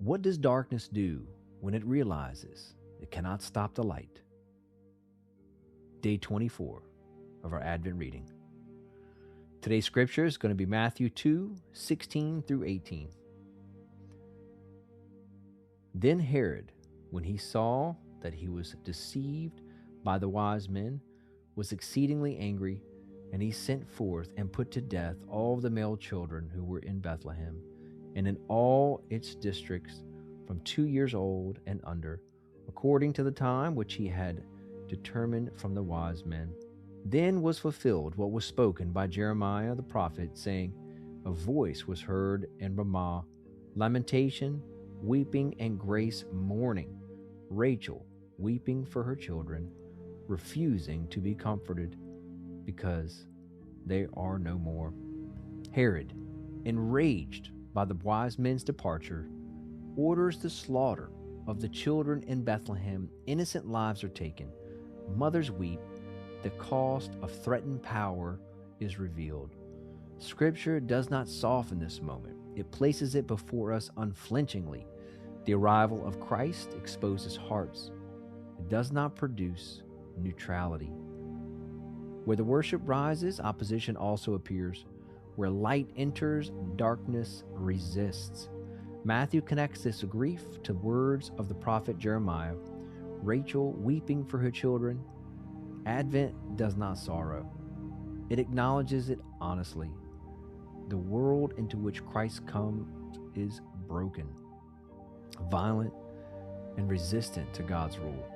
What does darkness do when it realizes it cannot stop the light? Day 24 of our Advent reading. Today's scripture is going to be Matthew 2:16 through 18. Then Herod, when he saw that he was deceived by the wise men, was exceedingly angry, and he sent forth and put to death all the male children who were in Bethlehem and in all its districts from 2 years old and under, according to the time which he had determined from the wise men. Then was fulfilled what was spoken by Jeremiah the prophet, saying, A voice was heard in Ramah, lamentation, weeping, and grace mourning, Rachel weeping for her children, refusing to be comforted, because they are no more. Herod, enraged by the wise men's departure, orders the slaughter of the children in Bethlehem. Innocent lives are taken. Mothers weep. The cost of threatened power is revealed. Scripture does not soften this moment. It places it before us unflinchingly. The arrival of Christ exposes hearts. It does not produce neutrality. Where the worship rises, opposition also appears. Where light enters, darkness resists. Matthew connects this grief to words of the prophet Jeremiah, Rachel weeping for her children. Advent does not sorrow. It acknowledges it honestly. The world into which Christ comes is broken, violent, and resistant to God's rule.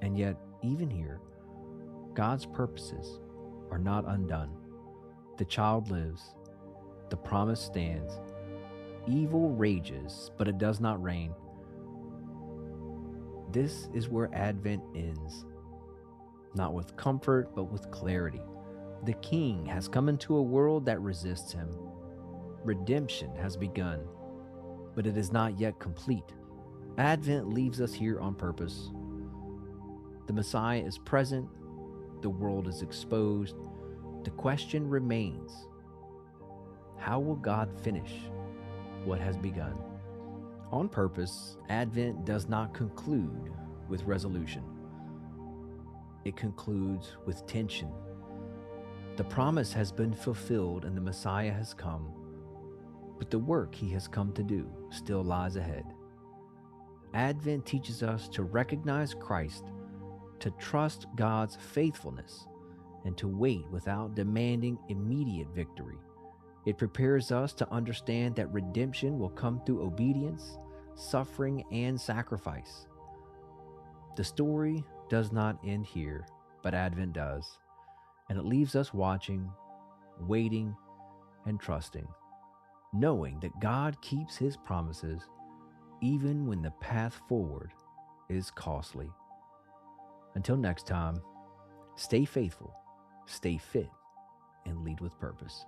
And yet, even here, God's purposes are not undone. The child lives. The promise stands. Evil rages, but it does not reign. This is where Advent ends. Not with comfort, but with clarity. The King has come into a world that resists him. Redemption has begun, but it is not yet complete. Advent leaves us here on purpose. The Messiah is present. The world is exposed. The question remains, how will God finish what has begun? On purpose, Advent does not conclude with resolution. It concludes with tension. The promise has been fulfilled and the Messiah has come, but the work he has come to do still lies ahead. Advent teaches us to recognize Christ, to trust God's faithfulness, and to wait without demanding immediate victory. It prepares us to understand that redemption will come through obedience, suffering, and sacrifice. The story does not end here, but Advent does, and it leaves us watching, waiting, and trusting, knowing that God keeps his promises even when the path forward is costly. Until next time, stay faithful, stay fit, and lead with purpose.